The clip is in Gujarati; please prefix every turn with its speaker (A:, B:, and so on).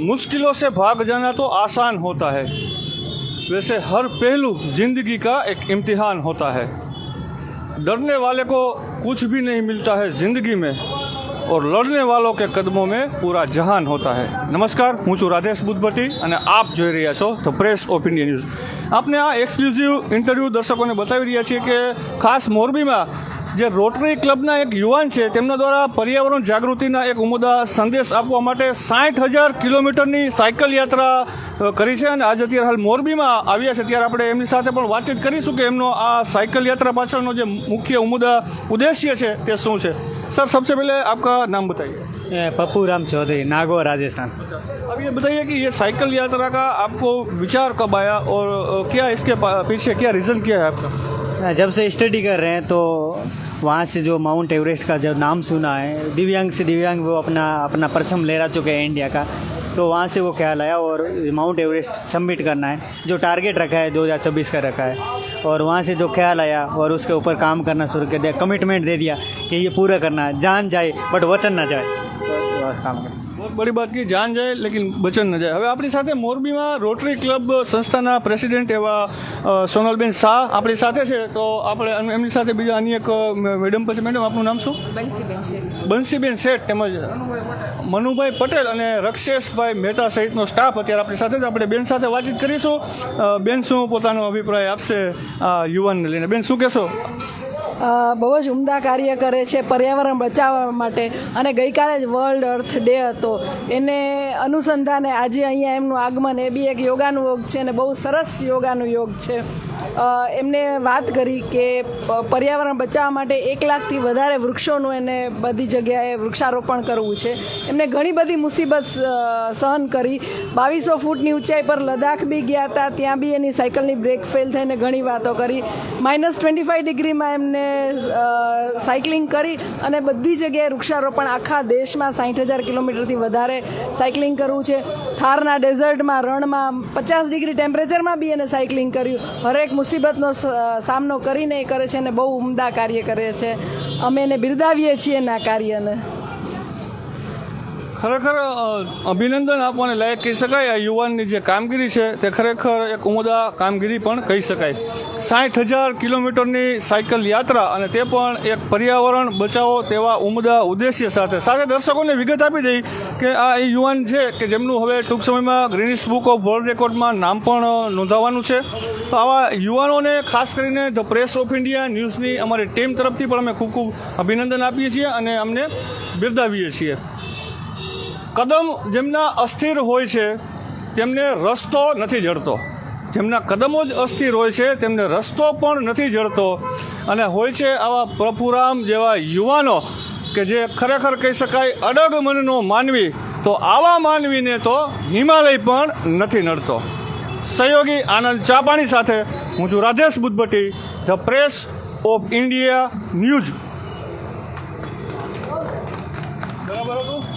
A: मुश्किलों से भाग जाना तो आसान होता है, वैसे हर पहलू जिंदगी का एक इम्तिहान होता है। डरने वाले को कुछ भी नहीं मिलता है जिंदगी में, और लड़ने वालों के कदमों में पूरा जहान होता है। नमस्कार, હું છું રાધેશ બુદ્ધભટ્ટી અને આપ જોઈ રહ્યા છો the press of India news. આપને આ એક્સક્લુઝિવ ઇન્ટરવ્યૂ દર્શકોને બતાવી રહ્યા છીએ કે ખાસ મોરબીમાં જે રોટરી ક્લબના એક યુવાન છે તેમના દ્વારા પર્યાવરણ જાગૃતિના એક ઉમદા સંદેશ આપવા માટે 60,000 કિલોમીટરની સાયકલ યાત્રા કરી છે અને આજ અત્યારે હાલ મોરબીમાં આવ્યા છે। ત્યારે આપણે એમની સાથે પણ વાતચીત કરીશું કે એમનો આ સાયકલ यात्रा પાછળનો જે મુખ્ય ઉમદા ઉદ્દેશ્ય છે તે શું છે। सर, सबसे पहले आपका नाम बताइए।
B: पप्पू राम चौधरी, नागौर, राजस्थान।
A: अब ये बताइए कि ये साइकिल यात्रा का आपको विचार कब आया और क्या इसके पीछे क्या रीज़न क्या है आपका?
B: जब से स्टडी कर रहे हैं तो वहाँ से जो माउंट एवरेस्ट का जो नाम सुना है, दिव्यांग से दिव्यांग वो अपना परचम लहरा चुके हैं इंडिया का, तो वहाँ से वो ख्याल आया और माउंट एवरेस्ट सबमिट करना है, जो टारगेट रखा है 2026 का रखा है। और वहाँ से जो ख्याल आया और उसके ऊपर काम करना शुरू कर दिया, कमिटमेंट दे दिया कि ये पूरा करना है, जान जाए बट वचन ना जाए, तो काम करें।
A: बहुत बड़ी बात की, जान जाए लेकिन वचन न जाए। હવે આપણી સાથે મોરબીમાં રોટરી ક્લબ સંસ્થાના પ્રેસિડેન્ટ એવા સોનલબેન શાહ આપણી સાથે છે, તો આપણે એમની સાથે બીજા અન્ય એક મેડમ પછી મેડમ આપનું નામ શું? બંસીબેન શેઠ તેમજ મનુભાઈ પટેલ અને રક્ષેશભાઈ મહેતા સહિતનો સ્ટાફ અત્યારે આપણી સાથે જ આપણે બેન સાથે વાતચીત કરીશું। બેન શું પોતાનો અભિપ્રાય આપશે આ યુવાનને લઈને? બેન શું કહેશો?
C: બહુ જ ઉમદા કાર્ય કરે છે પર્યાવરણ બચાવવા માટે, અને ગઈકાલે જ વર્લ્ડ અર્થ ડે હતો, એને અનુસંધાને આજે અહીંયા એમનું આગમન, એ બી એક યોગાનું યોગ છે અને બહુ સરસ યોગાનું યોગ છે। એમને વાત કરી કે પર્યાવરણ બચાવવા માટે 1 લાખથી વધારે વૃક્ષોનું એને બધી જગ્યાએ વૃક્ષારોપણ કરવું છે। એમને ઘણી બધી મુસીબત સહન કરી, 2200 ફૂટની ઊંચાઈ પર લદ્દાખ બી ગયા હતા, ત્યાં બી એની સાયકલની બ્રેક ફેલ થઈને ઘણી વાતો કરી, -25 ડિગ્રીમાં એમને સાયકલિંગ કરી અને બધી જગ્યાએ વૃક્ષારોપણ, આખા દેશમાં 60,000 કિલોમીટરથી વધારે સાયકલિંગ કરવું છે। થારના ડેઝર્ટમાં, રણમાં 50 ડિગ્રી ટેમ્પરેચરમાં બી એને સાયકલિંગ કર્યું, હરેક મુસીબતનો સામનો કરીને એ કરે છે અને બહુ ઉમદા કાર્ય કરે છે। અમે એને બિરદાવીએ છીએ એના કાર્યને।
A: ખરેખર અભિનંદન આપવાને લાયક કહી શકાય। આ યુવાનની જે કામગીરી છે તે ખરેખર એક ઉમદા કામગીરી પણ કહી શકાય। 60,000 કિલોમીટરની સાયકલ યાત્રા અને તે પણ એક પર્યાવરણ બચાવો તેવા ઉમદા ઉદ્દેશ્ય સાથે દર્શકોને વિગત આપી દઈ કે આ એ યુવાન છે કે જેમનું હવે ટૂંક સમયમાં ગ્રીનિસ બુક ઓફ વર્લ્ડ રેકોર્ડમાં નામ પણ નોંધાવાનું છે। તો આવા યુવાનોને ખાસ કરીને ધ પ્રેસ ઓફ ઇન્ડિયા ન્યૂઝની અમારી ટીમ તરફથી પણ અમે ખૂબ ખૂબ અભિનંદન આપીએ છીએ અને અમને બિરદાવીએ છીએ। કદમ જેમના અસ્થિર હોય છે તેમને રસ્તો નથી જડતો, જેમના કદમો જ અસ્થિર હોય છે તેમને રસ્તો પણ નથી જડતો, અને હોય છે આવા પ્રભુરામ જેવા યુવાનો કે જે ખરેખર કહી શકાય અડગ મનનો માનવી, તો આવા માનવીને તો હિમાલય પણ નથી નડતો। સહયોગી આનંદ ચાપાણી સાથે હું છું Radhesh Budhbhatti, the press of India news. બરાબર હતું?